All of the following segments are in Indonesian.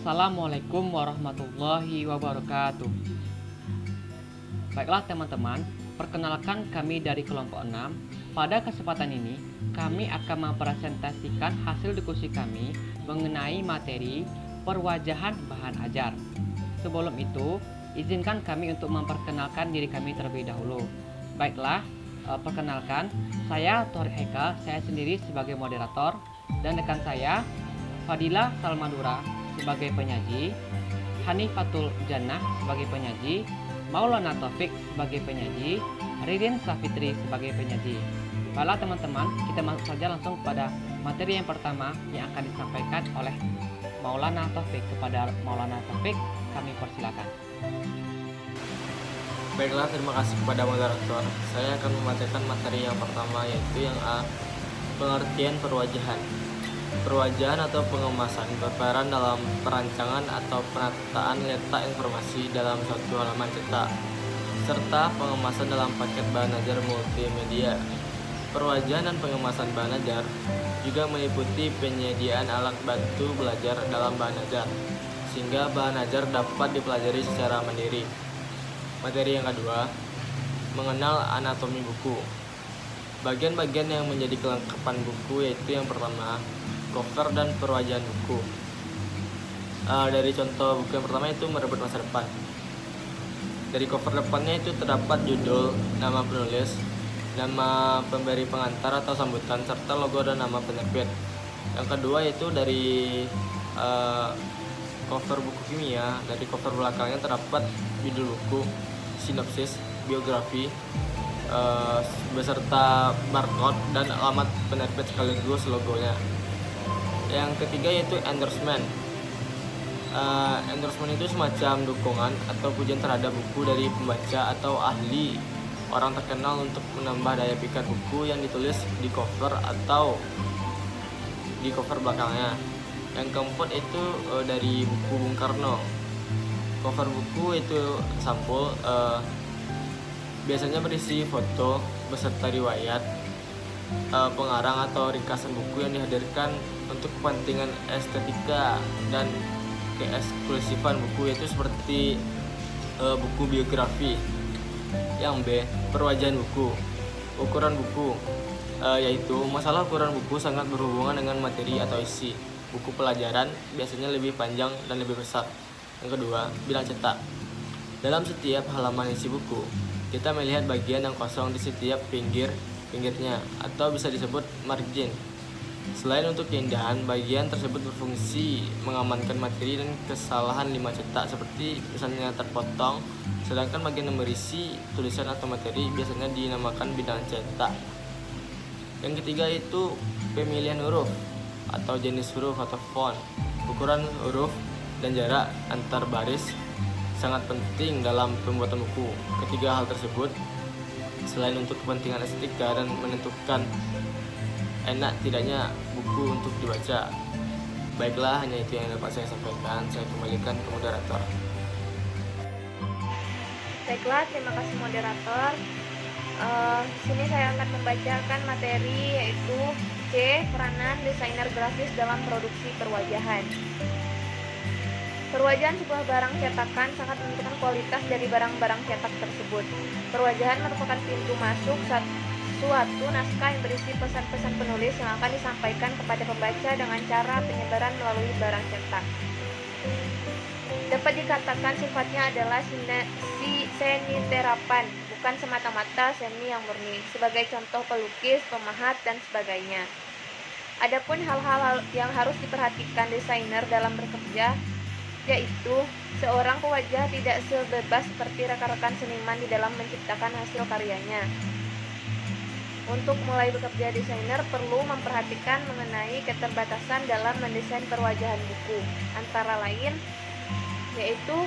Assalamualaikum warahmatullahi wabarakatuh. Baiklah teman-teman, perkenalkan kami dari kelompok 6. Pada kesempatan ini, kami akan mempresentasikan hasil diskusi kami mengenai materi perwajahan bahan ajar. Sebelum itu, izinkan kami untuk memperkenalkan diri kami terlebih dahulu. Baiklah, perkenalkan, saya Thorik Haikal, saya sendiri sebagai moderator, dan rekan saya Fadila Salmadura sebagai penyaji, Hanifatul Jannah sebagai penyaji, Maulana Taufik sebagai penyaji, Ririn Safitri sebagai penyaji. Baiklah teman-teman, kita masuk saja langsung pada materi yang pertama yang akan disampaikan oleh Maulana Taufik. Kepada Maulana Taufik, kami persilakan. Baiklah, terima kasih kepada moderator. Saya akan membacakan materi yang pertama, yaitu yang A, pengertian perwajahan. Perwajahan atau pengemasan berperan dalam perancangan atau penataan letak informasi dalam suatu halaman cetak, serta pengemasan dalam paket bahan ajar multimedia. Perwajahan dan pengemasan bahan ajar juga meliputi penyediaan alat bantu belajar dalam bahan ajar, sehingga bahan ajar dapat dipelajari secara mandiri. Materi yang kedua, mengenal anatomi buku. Bagian-bagian yang menjadi kelengkapan buku yaitu yang pertama, cover dan perwajahan buku. Dari contoh buku yang pertama itu Merebut Masa Depan. Dari cover depannya itu terdapat judul, nama penulis, nama pemberi pengantar atau sambutan, serta logo dan nama penerbit. Yang kedua itu dari cover buku kimia. Dari cover belakangnya terdapat judul buku, sinopsis, biografi, beserta barcode dan alamat penerbit sekaligus logonya. Yang ketiga yaitu endorsement. Endorsement itu semacam dukungan atau pujian terhadap buku dari pembaca atau ahli orang terkenal untuk menambah daya pikat buku yang ditulis di cover atau di cover belakangnya. Yang keempat itu dari buku Bung Karno. Cover buku itu sampul, biasanya berisi foto beserta riwayat, pengarang atau ringkasan buku yang dihadirkan untuk kepentingan estetika dan keeksklusifan buku, yaitu seperti buku biografi. Yang B, perwajahan buku. Ukuran buku, yaitu masalah ukuran buku sangat berhubungan dengan materi atau isi. Buku pelajaran biasanya lebih panjang dan lebih besar. Yang kedua, bilang cetak. Dalam setiap halaman isi buku, kita melihat bagian yang kosong di setiap pinggirnya, atau bisa disebut margin. Selain untuk keindahan, bagian tersebut berfungsi mengamankan materi dan kesalahan lima cetak, seperti misalnya terpotong, sedangkan bagian yang berisi tulisan atau materi biasanya dinamakan bidang cetak. Yang ketiga itu pemilihan huruf atau jenis huruf atau font. Ukuran huruf dan jarak antar baris sangat penting dalam pembuatan buku. Ketiga hal tersebut, selain untuk kepentingan estetika dan menentukan enak tidaknya buku untuk dibaca. Baiklah, hanya itu yang dapat saya sampaikan. Saya kembalikan ke moderator. Baiklah, terima kasih moderator. Sini saya akan membacakan materi, yaitu C, peranan desainer grafis dalam produksi perwajahan. Perwajahan sebuah barang cetakan sangat menentukan kualitas dari barang-barang cetak tersebut. Perwajahan merupakan pintu masuk suatu naskah yang berisi pesan-pesan penulis yang akan disampaikan kepada pembaca dengan cara penyebaran melalui barang cetak. Dapat dikatakan sifatnya adalah seni terapan, bukan semata-mata seni yang murni, sebagai contoh pelukis, pemahat, dan sebagainya. Adapun hal-hal yang harus diperhatikan desainer dalam bekerja, yaitu seorang pewajah tidak sebebas seperti rekan-rekan seniman di dalam menciptakan hasil karyanya. Untuk mulai bekerja, desainer perlu memperhatikan mengenai keterbatasan dalam mendesain perwajahan buku, antara lain yaitu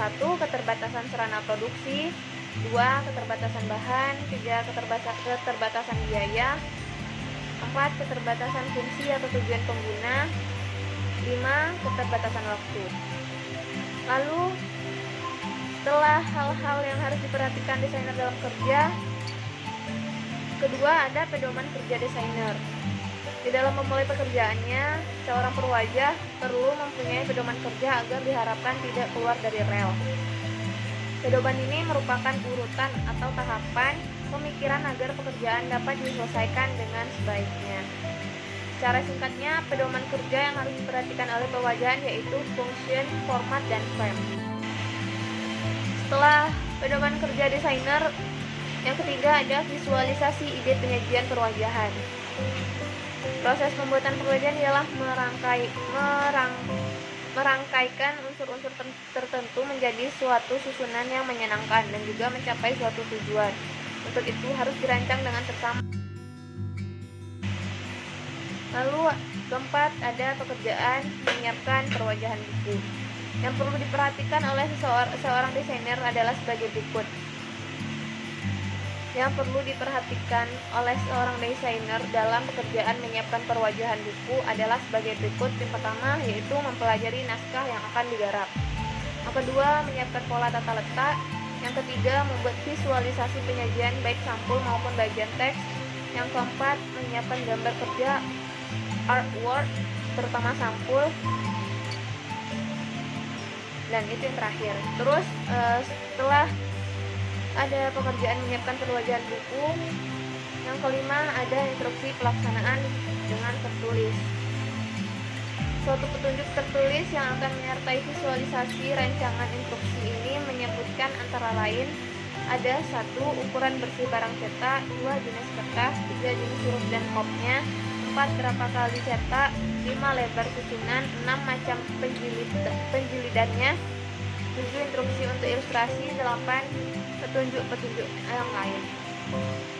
1. Keterbatasan sarana produksi, 2. Keterbatasan bahan, 3. Keterbatasan biaya, 4. Keterbatasan fungsi atau tujuan pengguna, 5. Keterbatasan waktu. Lalu, setelah hal-hal yang harus diperhatikan desainer dalam kerja, kedua ada pedoman kerja desainer. Di dalam memulai pekerjaannya, seorang perwajah perlu mempunyai pedoman kerja agar diharapkan tidak keluar dari rel. Pedoman ini merupakan urutan atau tahapan pemikiran agar pekerjaan dapat diselesaikan dengan sebaiknya. Secara singkatnya, pedoman kerja yang harus diperhatikan oleh perwajahan yaitu function, format, dan frame. Setelah pedoman kerja desainer, yang ketiga ada visualisasi ide penyajian perwajahan. Proses pembuatan perwajahan ialah merangkaikan unsur-unsur tertentu menjadi suatu susunan yang menyenangkan dan juga mencapai suatu tujuan. Untuk itu harus dirancang dengan seksama. Lalu keempat ada pekerjaan menyiapkan perwajahan buku. Yang perlu diperhatikan oleh seorang desainer adalah sebagai berikut. Yang perlu diperhatikan oleh seorang desainer dalam pekerjaan menyiapkan perwajahan buku adalah sebagai berikut. Yang pertama yaitu mempelajari naskah yang akan digarap. Yang kedua, menyiapkan pola tata letak. Yang ketiga, membuat visualisasi penyajian baik sampul maupun bagian teks. Yang keempat, menyiapkan gambar kerja, artwork, terutama sampul. Dan itu yang terakhir. Terus setelah ada pekerjaan menyiapkan perwajahan buku, yang kelima ada instruksi pelaksanaan dengan tertulis. Suatu petunjuk tertulis yang akan menyertai visualisasi rancangan instruksi ini menyebutkan antara lain ada 1. Ukuran bersih barang cetak, 2. Jenis kertas, 3. Jenis huruf dan kopnya, 4. Berapa kali cetak, 5. Lebar susunan, 6. Macam penjilidannya, 7. Instruksi untuk ilustrasi, 8. Petunjuk-petunjuk yang lain.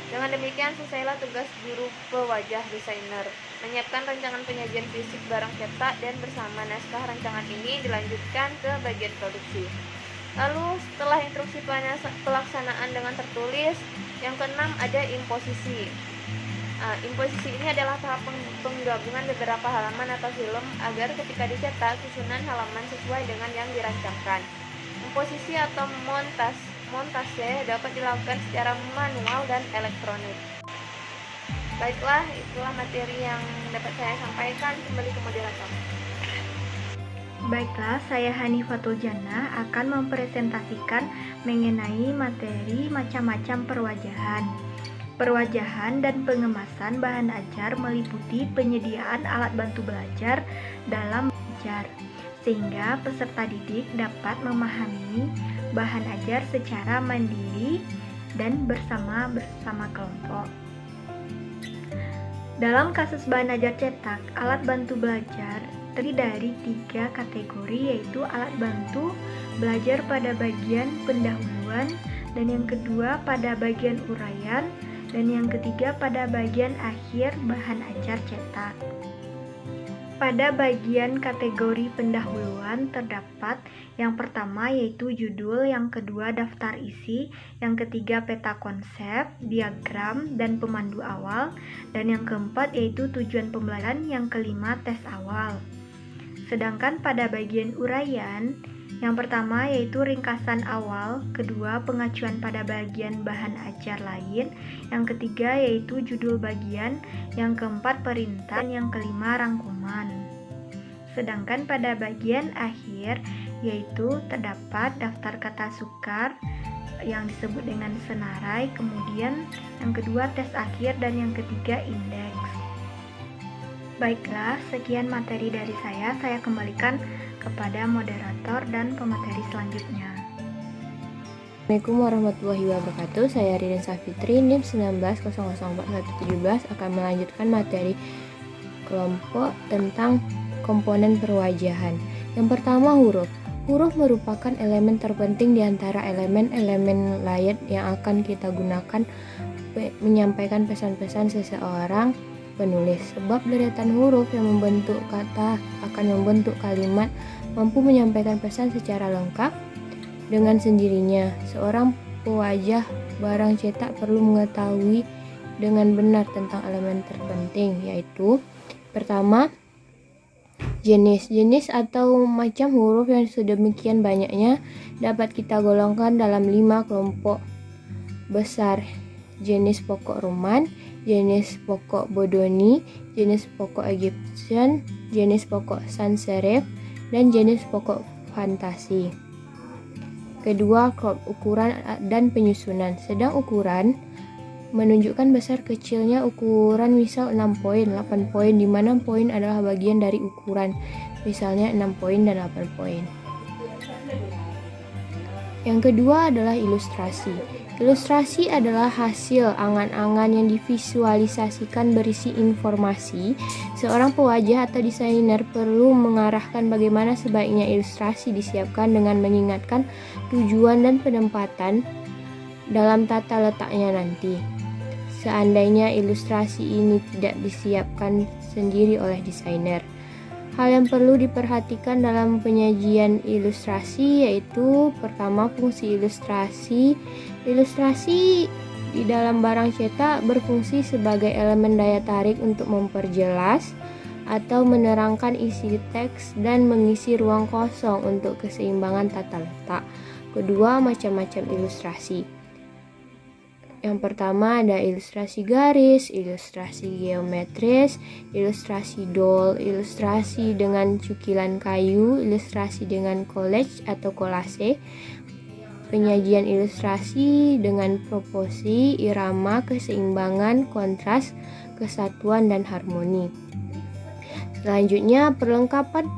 Dengan demikian selesailah tugas guru pewajah desainer, menyiapkan rancangan penyajian fisik barang cetak dan bersama naskah rancangan ini dilanjutkan ke bagian produksi. Lalu setelah instruksi pelaksanaan dengan tertulis, yang keenam ada imposisi. Imposisi ini adalah tahap penggabungan beberapa halaman atau film agar ketika dicetak susunan halaman sesuai dengan yang dirancangkan. Imposisi atau montase dapat dilakukan secara manual dan elektronik. Baiklah, itulah materi yang dapat saya sampaikan. Kembali ke moderator. Baiklah, saya Hanifatul Jannah akan mempresentasikan mengenai materi macam-macam perwajahan. Perwajahan dan pengemasan bahan ajar meliputi penyediaan alat bantu belajar dalam belajar, sehingga peserta didik dapat memahami bahan ajar secara mandiri dan bersama kelompok. Dalam kasus bahan ajar cetak, alat bantu belajar terdiri dari 3 kategori, yaitu alat bantu belajar pada bagian pendahuluan, dan yang kedua pada bagian uraian, dan yang ketiga pada bagian akhir bahan ajar cetak. Pada bagian kategori pendahuluan terdapat yang pertama yaitu judul, yang kedua daftar isi, yang ketiga peta konsep, diagram, dan pemandu awal, dan yang keempat yaitu tujuan pembelajaran, yang kelima tes awal. Sedangkan pada bagian uraian, yang pertama yaitu ringkasan awal, kedua pengacuan pada bagian bahan ajar lain, yang ketiga yaitu judul bagian, yang keempat perintah, dan yang kelima rangkuman. Sedangkan pada bagian akhir yaitu terdapat daftar kata sukar yang disebut dengan senarai, kemudian yang kedua tes akhir, dan yang ketiga indeks. Baiklah, sekian materi dari saya kembalikan kepada moderator dan pemateri selanjutnya. Assalamualaikum warahmatullahi wabarakatuh. Saya Ririn Safitri, NIM 19004117 akan melanjutkan materi kelompok tentang komponen perwajahan. Yang pertama, huruf. Huruf merupakan elemen terpenting di antara elemen-elemen lain yang akan kita gunakan menyampaikan pesan-pesan seseorang penulis, sebab deretan huruf yang membentuk kata akan membentuk kalimat mampu menyampaikan pesan secara lengkap dengan sendirinya. Seorang pewajah barang cetak perlu mengetahui dengan benar tentang elemen terpenting, yaitu pertama, jenis atau macam huruf yang sedemikian banyaknya dapat kita golongkan dalam 5 kelompok besar. Jenis pokok roman jenis pokok Bodoni, jenis pokok Egyptian, jenis pokok sans serif, dan jenis pokok fantasi. Kedua, crop ukuran dan penyusunan. Sedang ukuran menunjukkan besar kecilnya ukuran, misal 6 poin, 8 poin, di mana poin adalah bagian dari ukuran, misalnya 6 poin dan 8 poin. Yang kedua adalah ilustrasi. Ilustrasi adalah hasil angan-angan yang divisualisasikan berisi informasi. Seorang pewajah atau desainer perlu mengarahkan bagaimana sebaiknya ilustrasi disiapkan dengan mengingatkan tujuan dan penempatan dalam tata letaknya nanti. Seandainya ilustrasi ini tidak disiapkan sendiri oleh desainer. Hal yang perlu diperhatikan dalam penyajian ilustrasi yaitu pertama, fungsi ilustrasi. Ilustrasi di dalam barang cetak berfungsi sebagai elemen daya tarik untuk memperjelas atau menerangkan isi teks dan mengisi ruang kosong untuk keseimbangan tata letak. Kedua, macam-macam ilustrasi. Yang pertama ada ilustrasi garis, ilustrasi geometris, ilustrasi doll, ilustrasi dengan cukilan kayu, ilustrasi dengan collage atau kolase, penyajian ilustrasi dengan proporsi, irama, keseimbangan, kontras, kesatuan, dan harmoni. Selanjutnya, perlengkapan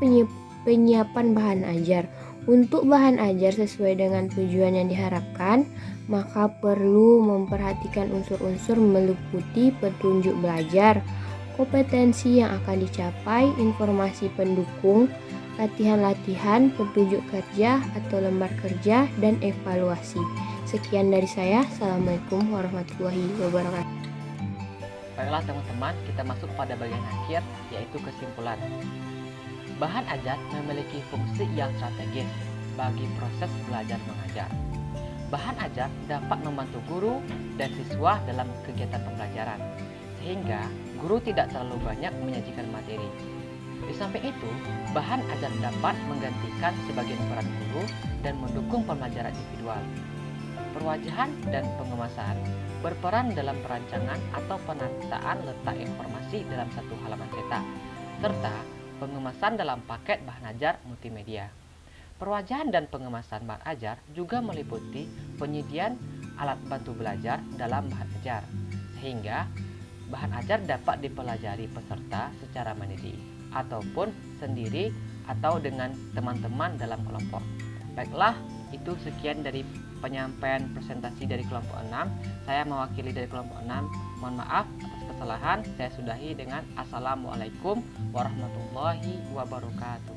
penyiapan bahan ajar. Untuk bahan ajar sesuai dengan tujuan yang diharapkan, maka perlu memperhatikan unsur-unsur meliputi petunjuk belajar, kompetensi yang akan dicapai, informasi pendukung, latihan-latihan, petunjuk kerja atau lembar kerja, dan evaluasi. Sekian dari saya. Assalamualaikum warahmatullahi wabarakatuh. Baiklah teman-teman, kita masuk pada bagian akhir, yaitu kesimpulan. Bahan ajar memiliki fungsi yang strategis bagi proses belajar mengajar. Bahan ajar dapat membantu guru dan siswa dalam kegiatan pembelajaran, sehingga guru tidak terlalu banyak menyajikan materi. Di samping itu, bahan ajar dapat menggantikan sebagian peran guru dan mendukung pembelajaran individual. Perwajahan dan pengemasan berperan dalam perancangan atau penataan letak informasi dalam satu halaman cetak, serta pengemasan dalam paket bahan ajar multimedia. Perwajahan dan pengemasan bahan ajar juga meliputi penyediaan alat bantu belajar dalam bahan ajar, sehingga bahan ajar dapat dipelajari peserta secara mandiri ataupun sendiri atau dengan teman-teman dalam kelompok. Baiklah, itu sekian dari penyampaian presentasi dari kelompok 6. Saya mewakili dari kelompok 6. Mohon maaf atas kesalahan. Saya sudahi dengan Assalamualaikum warahmatullahi wabarakatuh.